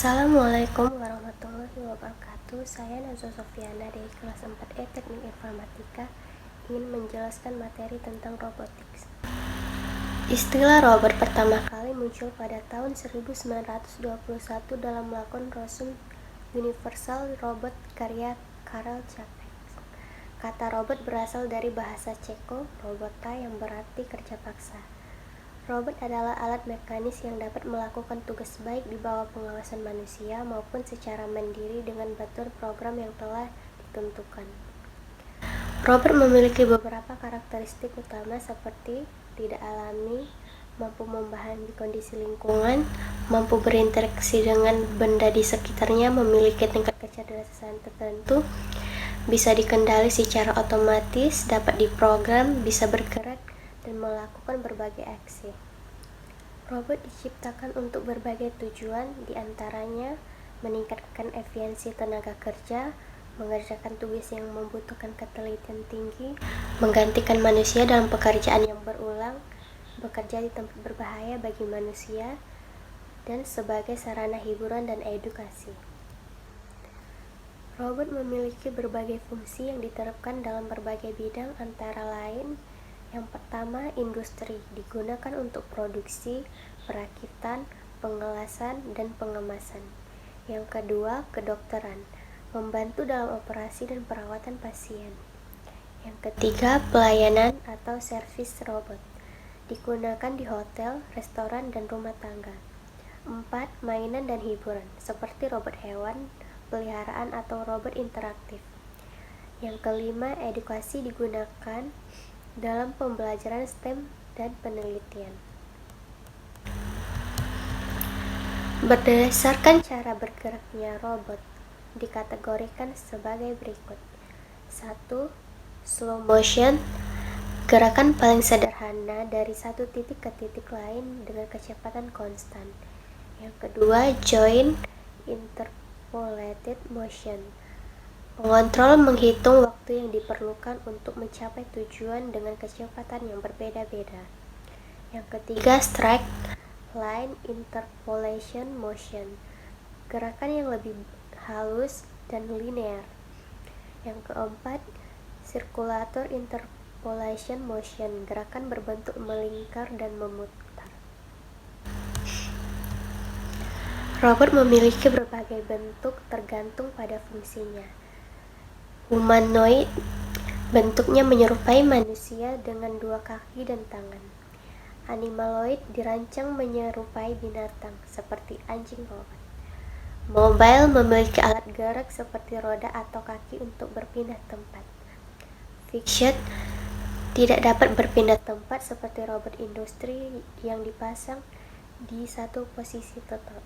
Assalamualaikum warahmatullahi wabarakatuh. Saya Nazwa Sofiana dari kelas 4E Teknik Informatika ingin menjelaskan materi tentang robotics. Istilah robot pertama kali muncul pada tahun 1921 dalam lakon Rossum Universal Robot karya Karel Čapek. Kata robot berasal dari bahasa Ceko, robota, yang berarti kerja paksa. Robot adalah alat mekanis yang dapat melakukan tugas baik di bawah pengawasan manusia maupun secara mandiri dengan batuan program yang telah ditentukan. Robot memiliki beberapa karakteristik utama seperti tidak alami, mampu memahami kondisi lingkungan, mampu berinteraksi dengan benda di sekitarnya, memiliki tingkat kecerdasan tertentu, bisa dikendali secara otomatis, dapat diprogram, bisa bergerak, dan melakukan berbagai aksi. Robot diciptakan untuk berbagai tujuan, diantaranya meningkatkan efisiensi tenaga kerja, mengerjakan tugas yang membutuhkan ketelitian tinggi, menggantikan manusia dalam pekerjaan yang berulang, bekerja di tempat berbahaya bagi manusia, dan sebagai sarana hiburan dan edukasi. Robot memiliki berbagai fungsi yang diterapkan dalam berbagai bidang, antara lain: yang pertama, industri, digunakan untuk produksi, perakitan, pengelasan, dan pengemasan. Yang kedua, kedokteran, membantu dalam operasi dan perawatan pasien. Yang ketiga, pelayanan atau servis robot, digunakan di hotel, restoran, dan rumah tangga. 4. Mainan dan hiburan, seperti robot hewan, peliharaan, atau robot interaktif. Yang kelima, edukasi, digunakan dalam pembelajaran STEM dan penelitian. Berdasarkan cara bergeraknya robot, dikategorikan sebagai berikut. 1. Slow motion, gerakan paling sederhana dari satu titik ke titik lain dengan kecepatan konstan. Yang kedua, joint interpolated motion, pengontrol menghitung waktu yang diperlukan untuk mencapai tujuan dengan kecepatan yang berbeda-beda. Yang ketiga, straight line interpolation motion, gerakan yang lebih halus dan linear. Yang keempat, circulator interpolation motion, gerakan berbentuk melingkar dan memutar. Robot memiliki berbagai bentuk tergantung pada fungsinya. Humanoid, bentuknya menyerupai manusia dengan 2 kaki dan tangan. Animaloid, dirancang menyerupai binatang seperti anjing robot. Mobile, memiliki alat gerak seperti roda atau kaki untuk berpindah tempat. Fixed, tidak dapat berpindah tempat seperti robot industri yang dipasang di satu posisi tetap.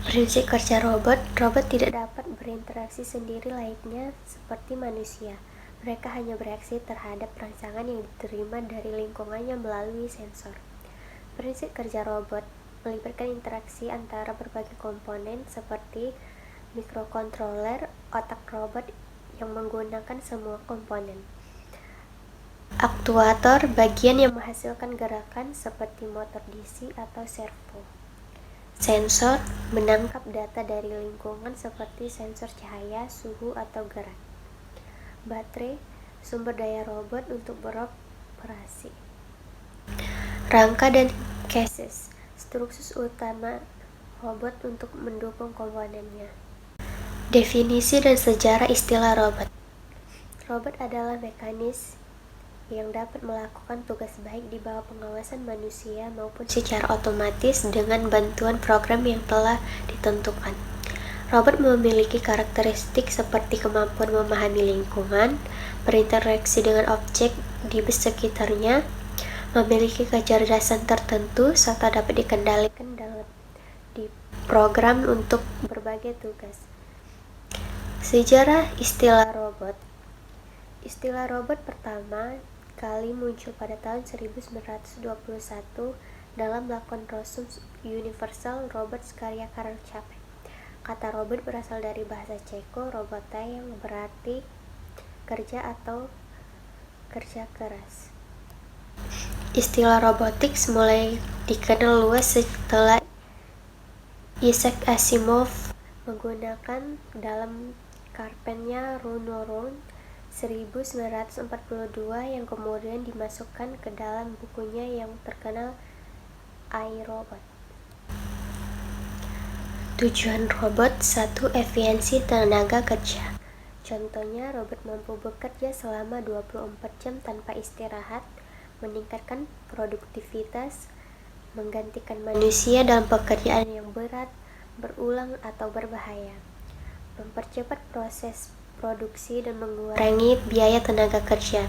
Prinsip kerja robot tidak dapat berinteraksi sendiri layaknya seperti manusia. Mereka hanya bereaksi terhadap rangsangan yang diterima dari lingkungannya melalui sensor. Prinsip kerja robot melibatkan interaksi antara berbagai komponen seperti mikrokontroler, otak robot yang menggunakan semua komponen, aktuator, bagian yang menghasilkan gerakan seperti motor DC atau servo, sensor, menangkap data dari lingkungan seperti sensor cahaya, suhu, atau gerak, baterai, sumber daya robot untuk beroperasi, rangka dan chassis, struktur utama robot untuk mendukung komponennya. Definisi dan sejarah istilah robot. Robot adalah mekanis yang dapat melakukan tugas baik di bawah pengawasan manusia maupun secara otomatis dengan bantuan program yang telah ditentukan. Robot memiliki karakteristik seperti kemampuan memahami lingkungan, berinteraksi dengan objek di sekitarnya, memiliki kecerdasan tertentu, serta dapat dikendalikan dalam diprogram untuk berbagai tugas. Sejarah istilah robot. Istilah robot pertama kali muncul pada tahun 1921 dalam lakon Rossum Universal Robot karya Karel Čapek. Kata robot berasal dari bahasa Ceko, robota, yang berarti kerja atau kerja keras. Istilah robotics mulai dikenal luas setelah Isaac Asimov menggunakan dalam karpennya Runoron 1942 yang kemudian dimasukkan ke dalam bukunya yang terkenal I, Robot. Tujuan robot: 1. Efisiensi tenaga kerja. Contohnya, robot mampu bekerja selama 24 jam tanpa istirahat, meningkatkan produktivitas, menggantikan manusia dalam pekerjaan yang berat, berulang atau berbahaya, mempercepat proses produksi dan mengurangi biaya tenaga kerja.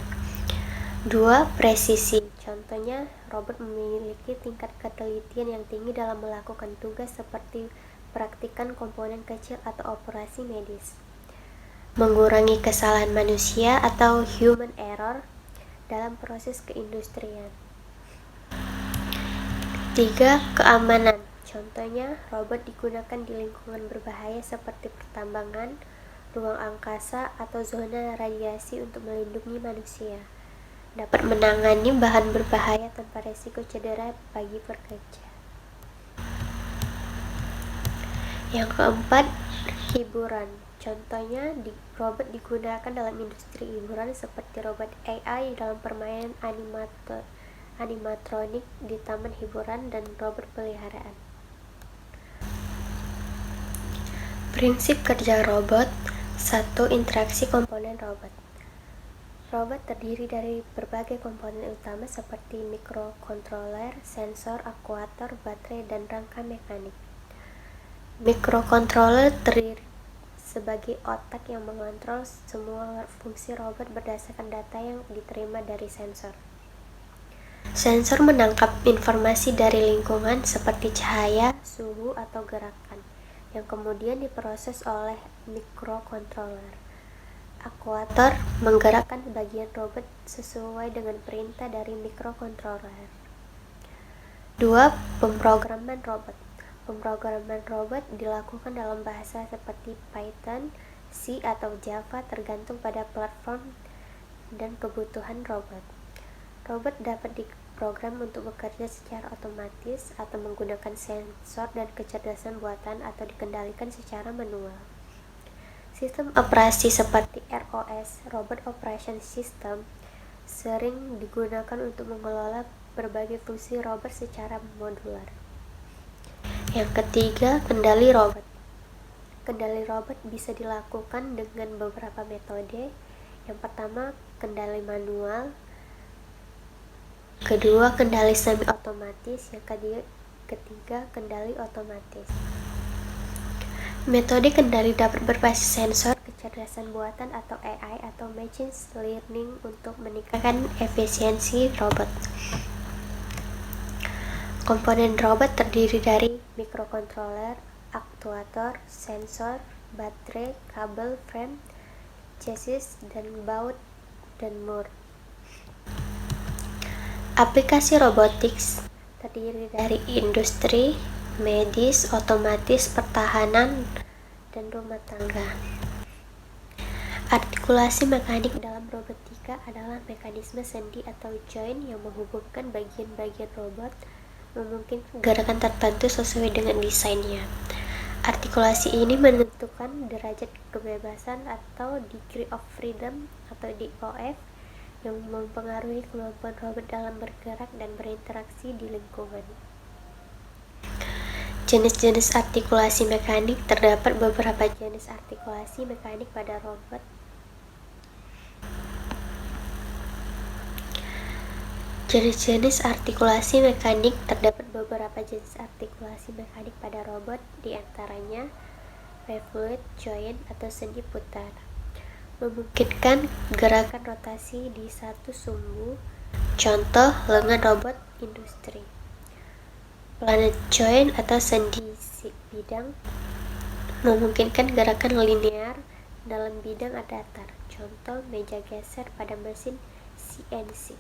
2. Presisi. Contohnya, robot memiliki tingkat ketelitian yang tinggi dalam melakukan tugas seperti praktikan komponen kecil atau operasi medis. Mengurangi kesalahan manusia atau human error dalam proses keindustrian. 3. Keamanan. Contohnya, robot digunakan di lingkungan berbahaya seperti pertambangan, ruang angkasa, atau zona radiasi untuk melindungi manusia. Dapat menangani bahan berbahaya tanpa resiko cedera bagi pekerja. Yang keempat, hiburan. Contohnya, robot digunakan dalam industri hiburan seperti robot AI dalam permainan animatronik di taman hiburan dan robot peliharaan. Prinsip kerja robot. 1. Interaksi komponen robot. Robot terdiri dari berbagai komponen utama seperti mikrokontroler, sensor, aktuator, baterai, dan rangka mekanik. Mikrokontroler terdiri sebagai otak yang mengontrol semua fungsi robot berdasarkan data yang diterima dari sensor. Sensor menangkap informasi dari lingkungan seperti cahaya, suhu, atau gerakan, yang kemudian diproses oleh mikrokontroler. Aktuator menggerakkan bagian robot sesuai dengan perintah dari mikrokontroler. 2. Pemrograman robot. Pemrograman robot dilakukan dalam bahasa seperti Python, C, atau Java tergantung pada platform dan kebutuhan robot. Robot dapat diprogram untuk bekerja secara otomatis atau menggunakan sensor dan kecerdasan buatan atau dikendalikan secara manual. Sistem operasi seperti ROS, Robot Operation System, sering digunakan untuk mengelola berbagai fungsi robot secara modular. Yang ketiga, kendali robot. Kendali robot bisa dilakukan dengan beberapa metode. Yang pertama, kendali manual. Kedua, kendali semi-otomatis. Yang ketiga, kendali otomatis. Metode kendali dapat berbasis sensor, kecerdasan buatan atau AI atau machine learning untuk meningkatkan efisiensi robot. Komponen robot terdiri dari mikrokontroler, aktuator, sensor, baterai, kabel, frame, chassis, dan baut dan mur. Aplikasi robotics terdiri dari industri, medis, otomatis, pertahanan, dan rumah tangga. Artikulasi mekanik dalam robotika adalah mekanisme sendi atau joint yang menghubungkan bagian-bagian robot, memungkinkan gerakan tertentu sesuai dengan desainnya. Artikulasi ini menentukan derajat kebebasan atau degree of freedom atau DOF yang mempengaruhi kemampuan robot dalam bergerak dan berinteraksi di lingkungan. Jenis-jenis artikulasi mekanik. Terdapat beberapa jenis artikulasi mekanik pada robot. Jenis-jenis artikulasi mekanik. Terdapat beberapa jenis artikulasi mekanik pada robot, di antaranya revolute joint atau sendi putar, memungkinkan gerakan rotasi di satu sumbu. Contoh, lengan robot industri. Planet joint atau sendi bidang, memungkinkan gerakan linear dalam bidang datar. Contoh, meja geser pada mesin CNC.